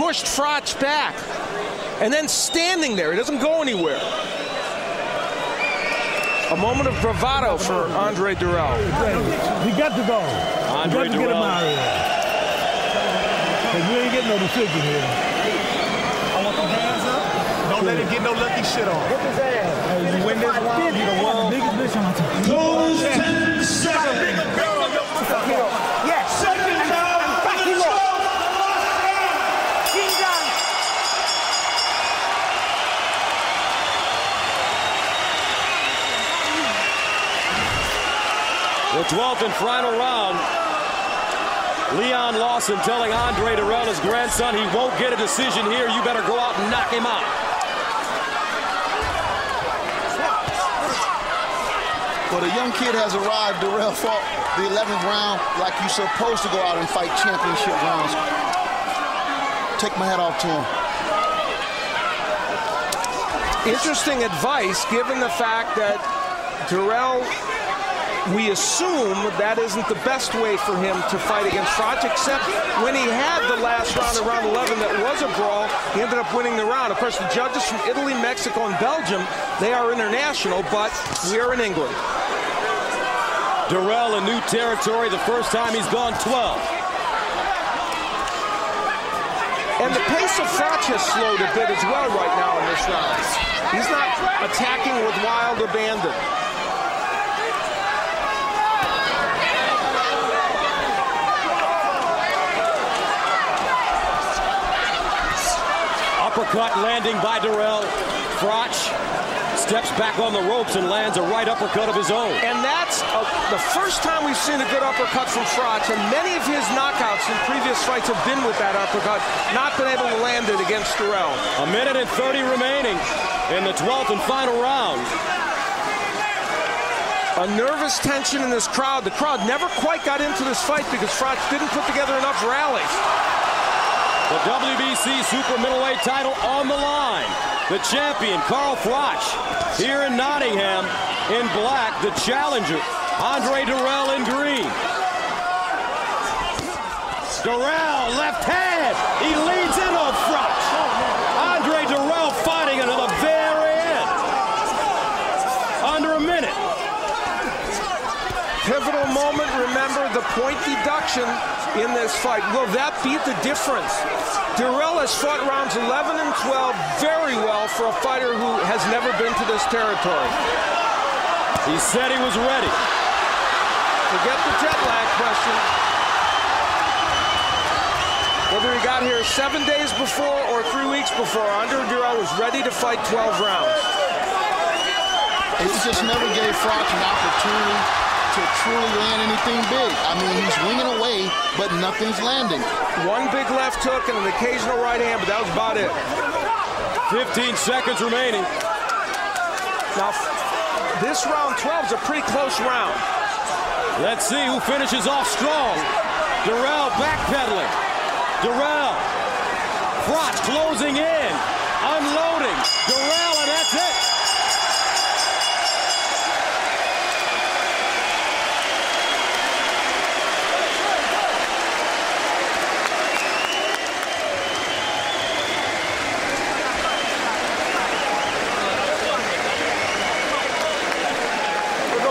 pushed Froch back. And then standing there, he doesn't go anywhere. A moment of bravado for Andre Durrell. He got to go. Andre Get him out of here. Because we ain't getting no decision here. I want them hands up. Don't let him get no lucky shit on. Get his ass. Hey, you win this round, you the world. Biggest bitch on the team. Close 10 seconds. Yes. Second down for the 12. The 12th and final round. Leon Lawson telling Andre Durrell, his grandson, he won't get a decision here. You better go out and knock him out. Well, the young kid has arrived. Durrell fought the 11th round like you're supposed to go out and fight championship rounds. Take my hat off to him. Interesting advice, given the fact that Durrell, we assume that isn't the best way for him to fight against Froch, except when he had the last round, around 11, that was a brawl, he ended up winning the round. Of course, the judges from Italy, Mexico, and Belgium, they are international, but we are in England. Durrell in new territory, the first time he's gone 12. And the pace of Froch has slowed a bit as well right now in this round. He's not attacking with wild abandon. Uppercut landing by Durrell. Froch steps back on the ropes and lands a right uppercut of his own. And that's the first time we've seen a good uppercut from Froch, and many of his knockouts in previous fights have been with that uppercut, not been able to land it against Durrell. A minute and 30 remaining in the 12th and final round. A nervous tension in this crowd. The crowd never quite got into this fight because Froch didn't put together enough rallies. The WBC super middleweight title on the line. The champion, Carl Froch, here in Nottingham in black. The challenger, Andre Durrell, in green. Durrell, left hand. He leads in on Froch. Andre Durrell fighting until the very end. Under a minute. Pivotal moment, remember, the point deduction in this fight. Will that be the difference? Durrell has fought rounds 11 and 12 very well for a fighter who has never been to this territory. He said he was ready. Forget the jet lag question. Whether he got here 7 days before or 3 weeks before, Andre Durrell was ready to fight 12 rounds. He just never gave Froch an opportunity to truly land anything big. I mean, he's winging away, but nothing's landing. One big left hook and an occasional right hand, but that was about it. 15 seconds remaining. Now, this round 12 is a pretty close round. Let's see who finishes off strong. Durrell backpedaling. Durrell. Froch closing in. Unloading. Durrell, and that's it.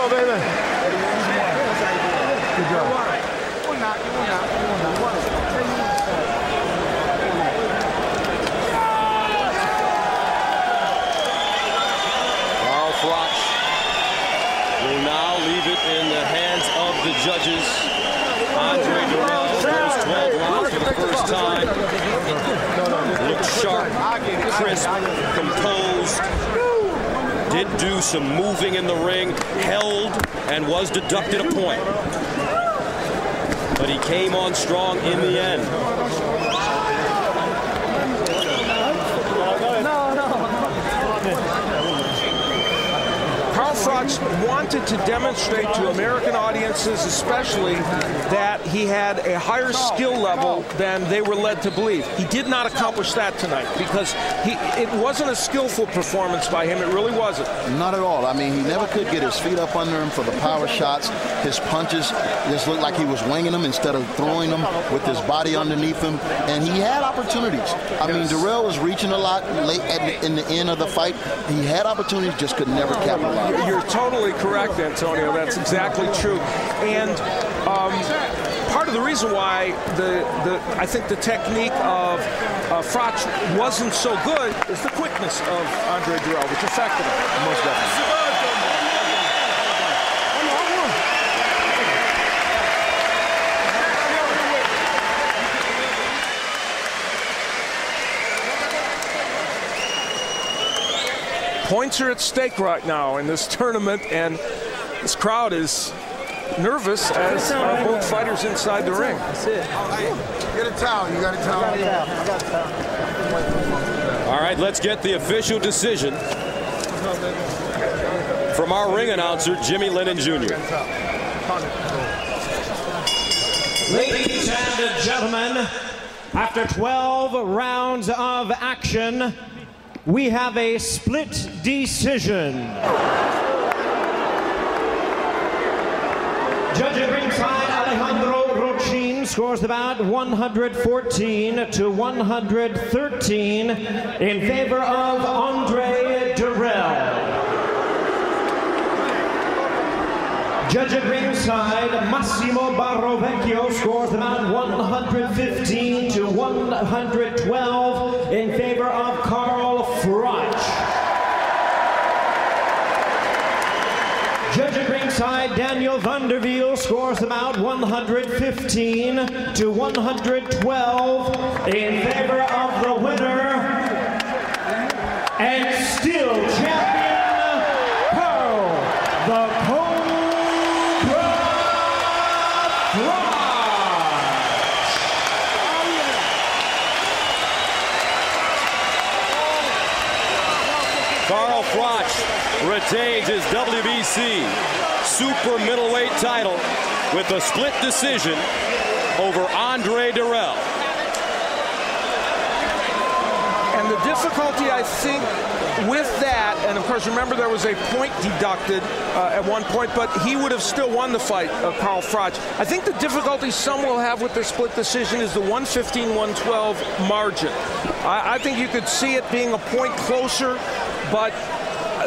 Baby. Good job. Carl Froch will now leave it in the hands of the judges. Andre Durrell goes 12 rounds for the first time. Looked sharp, crisp, composed. Did do some moving in the ring, held, and was deducted a point. But he came on strong in the end. Carl Froch wanted to demonstrate to American audiences especially that he had a higher skill level than they were led to believe. He did not accomplish that tonight because it wasn't a skillful performance by him. It really wasn't. Not at all. I mean, he never could get his feet up under him for the power shots. His punches just looked like he was winging them instead of throwing them with his body underneath him. And he had opportunities. I mean, Dirrell was reaching a lot late in the end of the fight. He had opportunities, just could never capitalize. You're totally correct, Antonio. That's exactly true. And part of the reason why I think the technique of Froch wasn't so good is the quickness of Andre Dirrell, which affected him. Most definitely. Points are at stake right now in this tournament, and this crowd is nervous as both fighters inside the ring. That's it. Get a towel. You got a towel? I got a towel. All right, let's get the official decision from our ring announcer, Jimmy Lennon Jr. Ladies and gentlemen, after 12 rounds of action, we have a split decision. Judge at ringside, Alejandro Rochin scores about 114 to 113 in favor of Andre Dirrell. Judge at ringside, Massimo Barrovecchio scores about 115 to 112 in favor of Carl Froch. Judge at ringside, Daniel Vanderwiel scores about 115 to 112 in favor of the winner and still champion, Carl the Cobra Froch. Carl Froch retains his WBC super middleweight title with a split decision over Andre Dirrell. And the difficulty, I think, with that, and of course, remember there was a point deducted at one point, but he would have still won the fight, Carl Froch. I think the difficulty some will have with the split decision is the 115-112 margin. I think you could see it being a point closer, but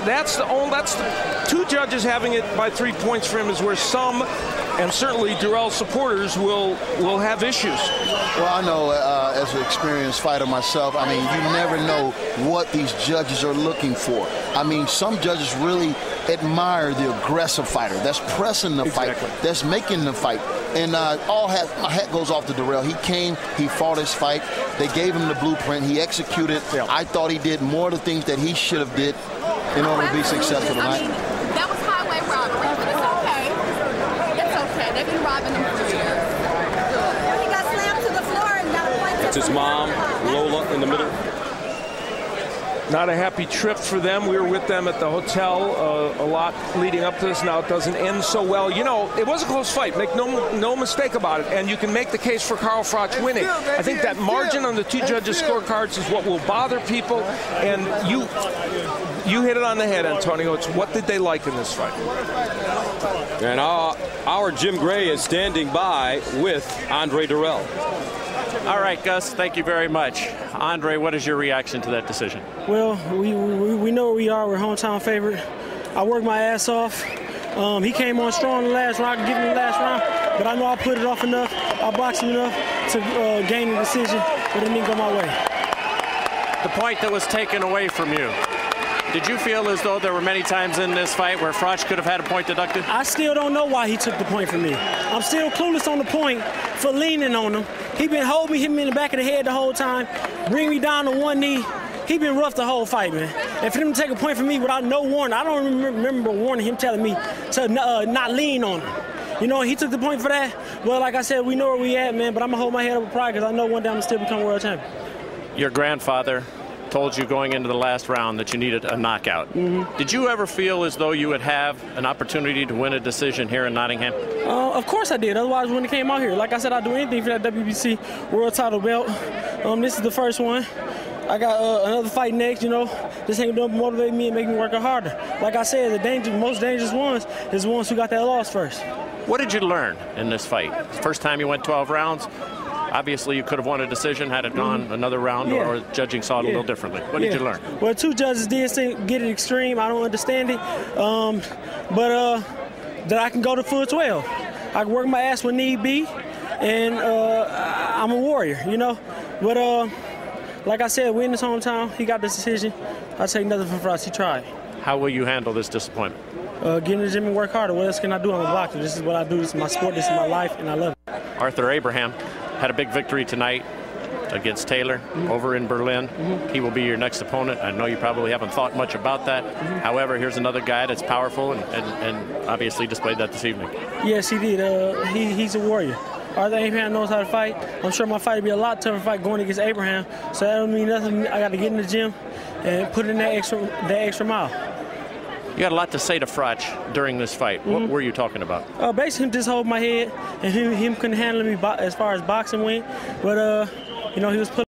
that's the two judges having it by 3 points for him is where some, and certainly Dirrell supporters, will have issues. Well, I know as an experienced fighter myself, I mean, you never know what these judges are looking for. I mean, some judges really admire the aggressive fighter that's pressing the fight, that's making the fight. And my hat goes off to Dirrell. He came, he fought his fight. They gave him the blueprint. He executed. Yeah. I thought he did more of the things that he should have did in order to be successful tonight. I mean, that was highway robbery, but it's okay. It's okay. They've been robbing them for years. He got slammed to the floor and got a point. That's his mom, Lola, in the middle. Not a happy trip for them. We were with them at the hotel a lot leading up to this. Now it doesn't end so well. You know, it was a close fight. Make no mistake about it. And you can make the case for Carl Froch winning. I think that margin on the two judges' scorecards is what will bother people. And you hit it on the head, Antonio. It's what did they like in this fight? And our Jim Gray is standing by with Andre Dirrell. All right, Gus, thank you very much. Andre, what is your reaction to that decision? Well, we know where we are. We're hometown favorite. I worked my ass off. He came on strong in the last round, giving me the last round, but I know I put it off enough. I boxed him enough to gain the decision, but it didn't go my way. The point that was taken away from you, did you feel as though there were many times in this fight where Froch could have had a point deducted? I still don't know why he took the point from me. I'm still clueless on the point for leaning on him. He been holding me, hitting me in the back of the head the whole time, bring me down to one knee. He been rough the whole fight, man. And for him to take a point from me without no warning, I don't remember warning him, telling me to not lean on him. You know, he took the point for that. Well, like I said, we know where we at, man, but I'm going to hold my head up with pride because I know one day I'm going to still become world champion. Your grandfather told you going into the last round that you needed a knockout. Did you ever feel as though you would have an opportunity to win a decision here in Nottingham? Of course I did. Otherwise, when it came out here, like I said, I'd do anything for that WBC world title belt. This is the first one. I got another fight next, you know. This ain't gonna motivate me and make me work harder. Like I said, the most dangerous ones is the ones who got that loss first. What did you learn in this fight? First time you went 12 rounds. Obviously, you could have won a decision had it gone another round, or judging saw it a little differently. What did you learn? Well, 2 judges did get it extreme. I don't understand it. But that I can go to full 12. I can work my ass when need be, and I'm a warrior, you know. But like I said, we in his hometown. He got this decision. I take nothing from Frost. He tried. How will you handle this disappointment? Get in the gym and work harder. What else can I do? I'm a boxer. This is what I do. This is my sport. This is my life, and I love it. Arthur Abraham had a big victory tonight against Taylor over in Berlin. He will be your next opponent. I know you probably haven't thought much about that. However, here's another guy that's powerful and obviously displayed that this evening. Yes, he did. He's a warrior. Arthur Abraham knows how to fight. I'm sure my fight will be a lot tougher fight going against Abraham. So that don't mean nothing. I got to get in the gym and put in that extra mile. You had a lot to say to Froch during this fight. What were you talking about? Basically, him just holding my head, and him couldn't handle me as far as boxing went. But, you know, he was putting